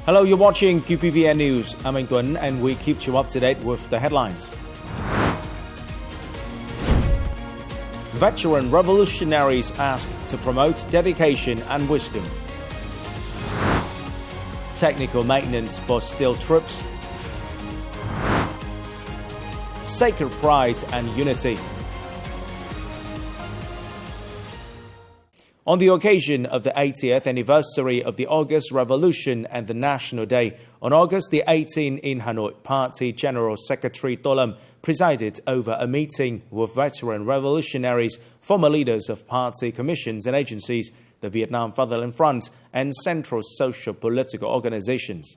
Hello, you're watching QPVN News. I'm Anh Tuấn and we keep you up to date with the headlines. Veteran revolutionaries asked to promote dedication and wisdom. Technical maintenance for steel troops. Sacred pride and unity. On the occasion of the 80th anniversary of the August Revolution and the National Day, on August the 18th in Hanoi, Party General Secretary To Lâm presided over a meeting with veteran revolutionaries, former leaders of party commissions and agencies, the Vietnam Fatherland Front, and central social political organizations.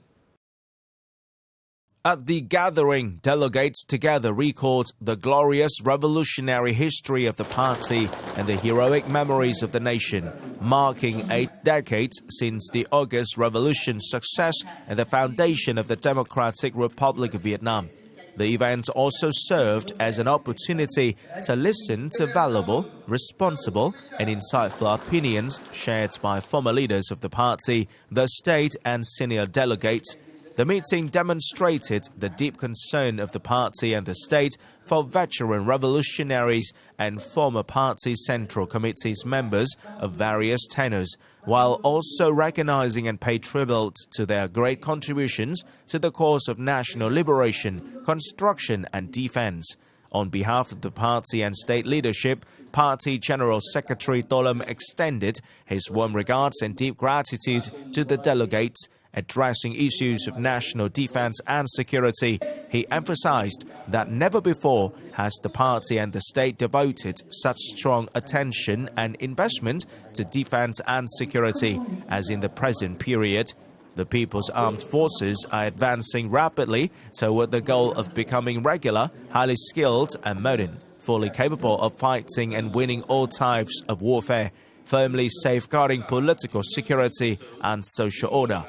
At the gathering, delegates together recalled the glorious revolutionary history of the party and the heroic memories of the nation, marking 8 decades since the August Revolution's success and the foundation of the Democratic Republic of Vietnam. The event also served as an opportunity to listen to valuable, responsible, and insightful opinions shared by former leaders of the party, the state, and senior delegates. The meeting demonstrated the deep concern of the party and the state for veteran revolutionaries and former party central committees members of various tenors, while also recognizing and pay tribute to their great contributions to the cause of national liberation, construction and defense. On behalf of the party and state leadership, Party General Secretary To Lâm extended his warm regards and deep gratitude to the delegates. Addressing issues of national defense and security, he emphasized that never before has the party and the state devoted such strong attention and investment to defense and security as in the present period. The People's Armed Forces are advancing rapidly toward the goal of becoming regular, highly skilled and modern, fully capable of fighting and winning all types of warfare, firmly safeguarding political security and social order.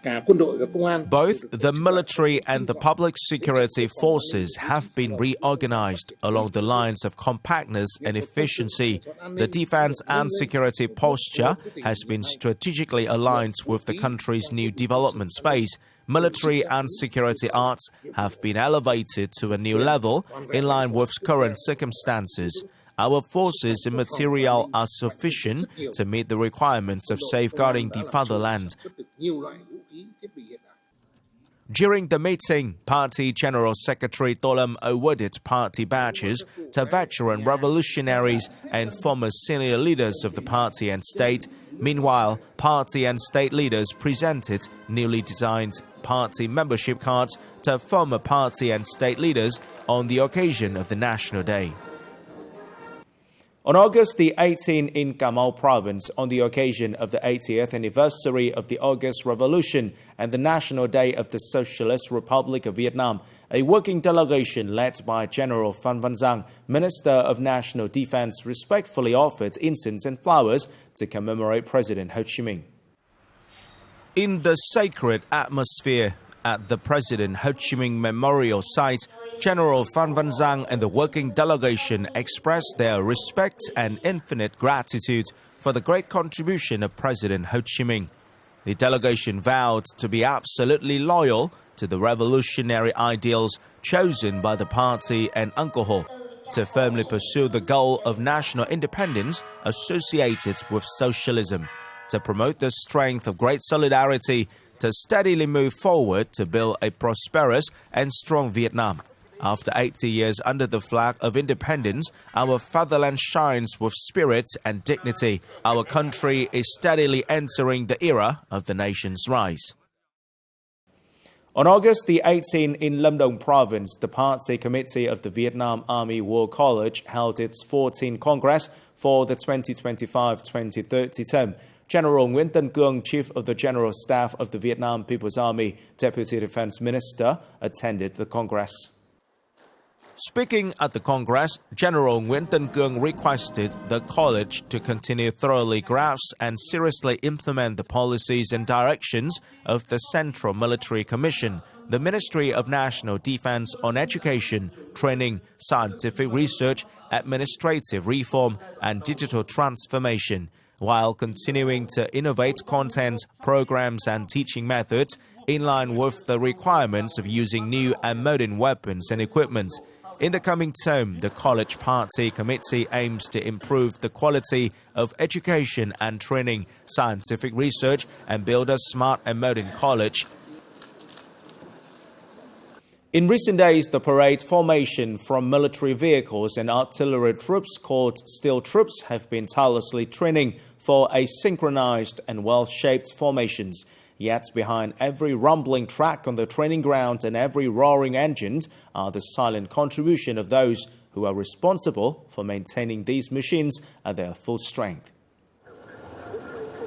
Both the military and the public security forces have been reorganized along the lines of compactness and efficiency. The defense and security posture has been strategically aligned with the country's new development space. Military and security arts have been elevated to a new level in line with current circumstances. Our forces and material are sufficient to meet the requirements of safeguarding the fatherland. During the meeting, Party General Secretary To Lâm awarded party badges to veteran revolutionaries and former senior leaders of the party and state. Meanwhile, party and state leaders presented newly designed party membership cards to former party and state leaders on the occasion of the National Day. On August the 18th in Cà Mau province, on the occasion of the 80th anniversary of the August Revolution and the National Day of the Socialist Republic of Vietnam, a working delegation led by General Phan Van Giang, Minister of National Defense, respectfully offered incense and flowers to commemorate President Ho Chi Minh. In the sacred atmosphere at the President Ho Chi Minh Memorial Site, General Phan Van Giang and the working delegation expressed their respect and infinite gratitude for the great contribution of President Ho Chi Minh. The delegation vowed to be absolutely loyal to the revolutionary ideals chosen by the party and Uncle Ho, to firmly pursue the goal of national independence associated with socialism, to promote the strength of great solidarity, to steadily move forward to build a prosperous and strong Vietnam. After 80 years under the flag of independence, our fatherland shines with spirit and dignity. Our country is steadily entering the era of the nation's rise. On August the 18th in Lâm Đồng province, the Party Committee of the Vietnam Army War College held its 14th Congress for the 2025-2030 term. General Nguyễn Tân Cương, Chief of the General Staff of the Vietnam People's Army, Deputy Defense Minister, attended the Congress. Speaking at the Congress, General Nguyễn Tân Cương requested the college to continue thoroughly grasp and seriously implement the policies and directions of the Central Military Commission, the Ministry of National Defense on education, training, scientific research, administrative reform, and digital transformation. while continuing to innovate content, programs and teaching methods in line with the requirements of using new and modern weapons and equipment. In the coming term, the College Party Committee aims to improve the quality of education and training, scientific research, and build a smart and modern college. In recent days, the parade formation from military vehicles and artillery troops called Steel Troops have been tirelessly training for a synchronized and well-shaped formations. Yet behind every rumbling track on the training ground and every roaring engine are the silent contribution of those who are responsible for maintaining these machines at their full strength.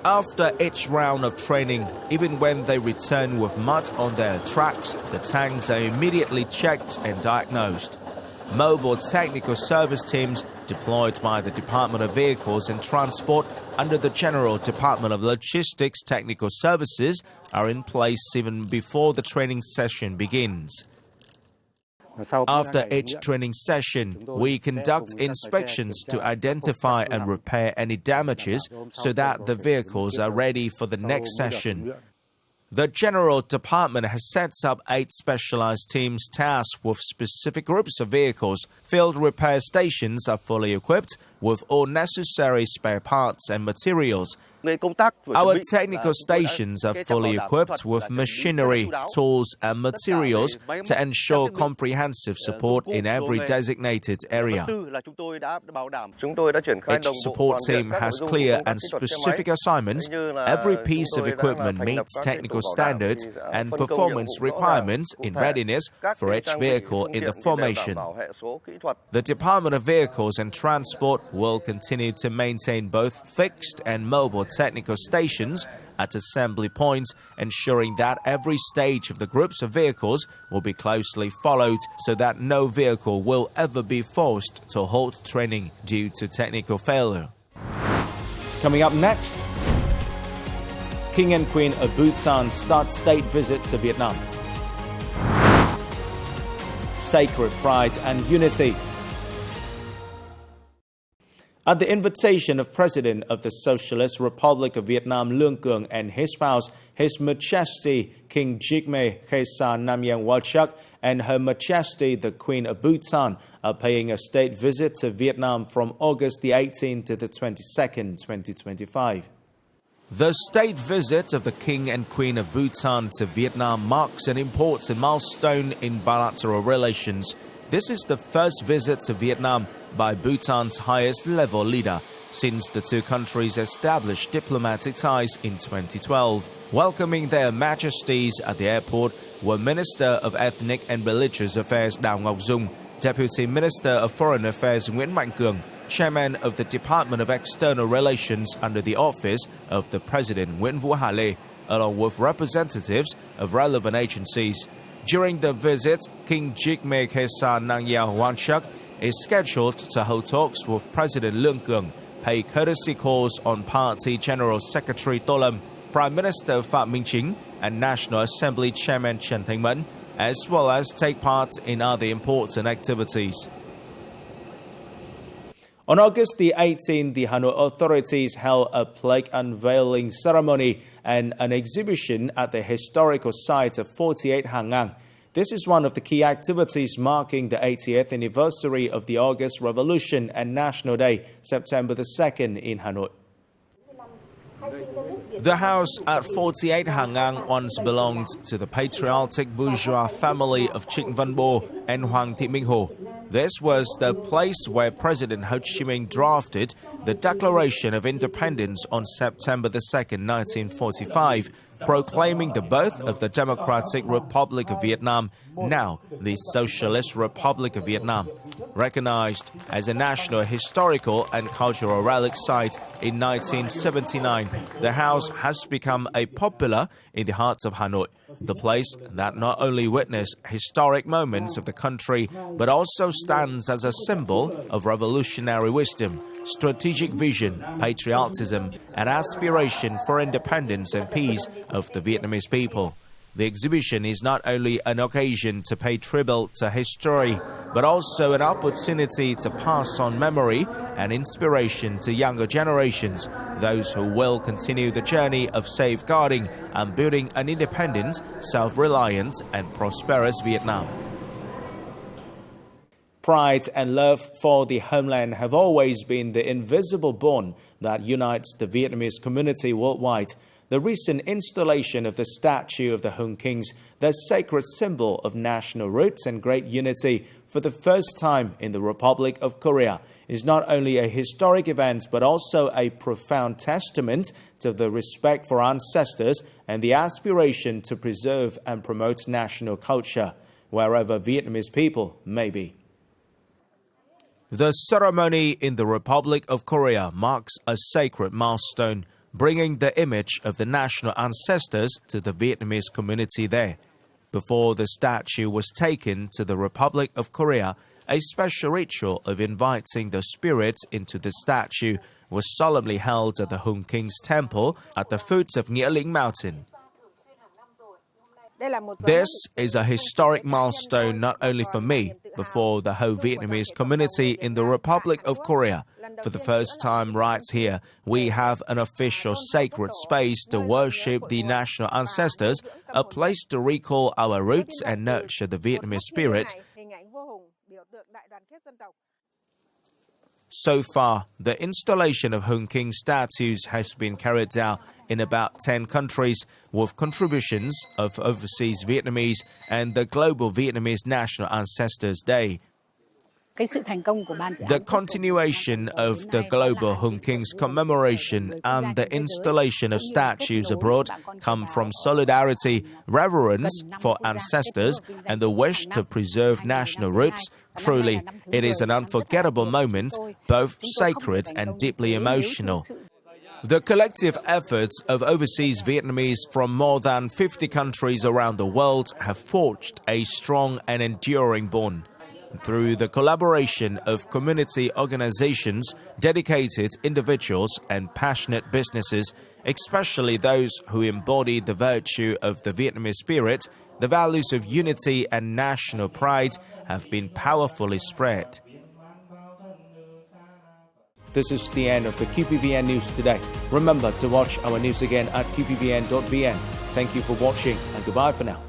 After each round of training, even when they return with mud on their tracks, the tanks are immediately checked and diagnosed. Mobile technical service teams deployed by the Department of Vehicles and Transport under the General Department of Logistics Technical Services are in place even before the training session begins. After each training session, we conduct inspections to identify and repair any damages so that the vehicles are ready for the next session. The General Department has set up 8 specialized teams tasked with specific groups of vehicles. Field repair stations are fully equipped with all necessary spare parts and materials. Our technical stations are fully equipped with machinery, tools and materials to ensure comprehensive support in every designated area. Each support team has clear and specific assignments. Every piece of equipment meets technical standards and performance requirements in readiness for each vehicle in the formation. The Department of Vehicles and Transport will continue to maintain both fixed and mobile technical stations at assembly points, ensuring that every stage of the groups of vehicles will be closely followed so that no vehicle will ever be forced to halt training due to technical failure. Coming up next, King and Queen of Bhutan start state visit to Vietnam. Sacred pride and unity. At the invitation of President of the Socialist Republic of Vietnam Lương Cường and his spouse, His Majesty King Jigme Khesar Namgyal Wangchuck and Her Majesty the Queen of Bhutan are paying a state visit to Vietnam from August the 18th to the 22nd, 2025. The state visit of the King and Queen of Bhutan to Vietnam marks an important milestone in bilateral relations. This is the first visit to Vietnam by Bhutan's highest-level leader since the two countries established diplomatic ties in 2012. Welcoming their majesties at the airport were Minister of Ethnic and Religious Affairs Đào Ngọc Dung, Deputy Minister of Foreign Affairs Nguyễn Mạnh Cường, Chairman of the Department of External Relations under the office of the President Nguyễn Vũ Hà Lê, along with representatives of relevant agencies. During the visit, King Jigme Khesar Namgyal Wangchuck is scheduled to hold talks with President Lương Cường, pay courtesy calls on Party General Secretary Tô Lâm, Prime Minister Phạm Minh Chính, and National Assembly Chairman Trần Thanh Mẫn, as well as take part in other important activities. On August the 18th, the Hanoi authorities held a plaque unveiling ceremony and an exhibition at the historical site of 48 Hàng Ngang. This is one of the key activities marking the 80th anniversary of the August Revolution and National Day, September the 2nd in Hanoi. The house at 48 Hàng Ngang once belonged to the patriotic bourgeois family of Trịnh Văn Bô and Hoàng Thị Minh Hồ. This was the place where President Ho Chi Minh drafted the Declaration of Independence on September the 2nd, 1945, proclaiming the birth of the Democratic Republic of Vietnam, now the Socialist Republic of Vietnam. Recognized as a national historical and cultural relic site in 1979, the house has become a popular in the heart of Hanoi, the place that not only witnessed historic moments of the country, but also stands as a symbol of revolutionary wisdom, strategic vision, patriotism, and aspiration for independence and peace of the Vietnamese people. The exhibition is not only an occasion to pay tribute to history, but also an opportunity to pass on memory and inspiration to younger generations, those who will continue the journey of safeguarding and building an independent, self-reliant and prosperous Vietnam. Pride and love for the homeland have always been the invisible bond that unites the Vietnamese community worldwide. The recent installation of the statue of the Hung Kings, the sacred symbol of national roots and great unity, for the first time in the Republic of Korea, is not only a historic event but also a profound testament to the respect for ancestors and the aspiration to preserve and promote national culture, wherever Vietnamese people may be. The ceremony in the Republic of Korea marks a sacred milestone, bringing the image of the national ancestors to the Vietnamese community there. Before the statue was taken to the Republic of Korea, a special ritual of inviting the spirits into the statue was solemnly held at the Hung Kings Temple at the foot of Nghĩa Lĩnh Mountain. This is a historic milestone not only for me, but for the whole Vietnamese community in the Republic of Korea. For the first time right here, we have an official sacred space to worship the national ancestors, a place to recall our roots and nurture the Vietnamese spirit. So far, the installation of Hung King statues has been carried out in about 10 countries, with contributions of overseas Vietnamese and the Global Vietnamese National Ancestors Day. The continuation of the Global Hung Kings commemoration and the installation of statues abroad come from solidarity, reverence for ancestors, and the wish to preserve national roots. Truly, it is an unforgettable moment, both sacred and deeply emotional. The collective efforts of overseas Vietnamese from more than 50 countries around the world have forged a strong and enduring bond. Through the collaboration of community organizations, dedicated individuals and passionate businesses, especially those who embody the virtue of the Vietnamese spirit, the values of unity and national pride have been powerfully spread. This is the end of the QPVN News today. Remember to watch our news again at qpvn.vn. Thank you for watching and goodbye for now.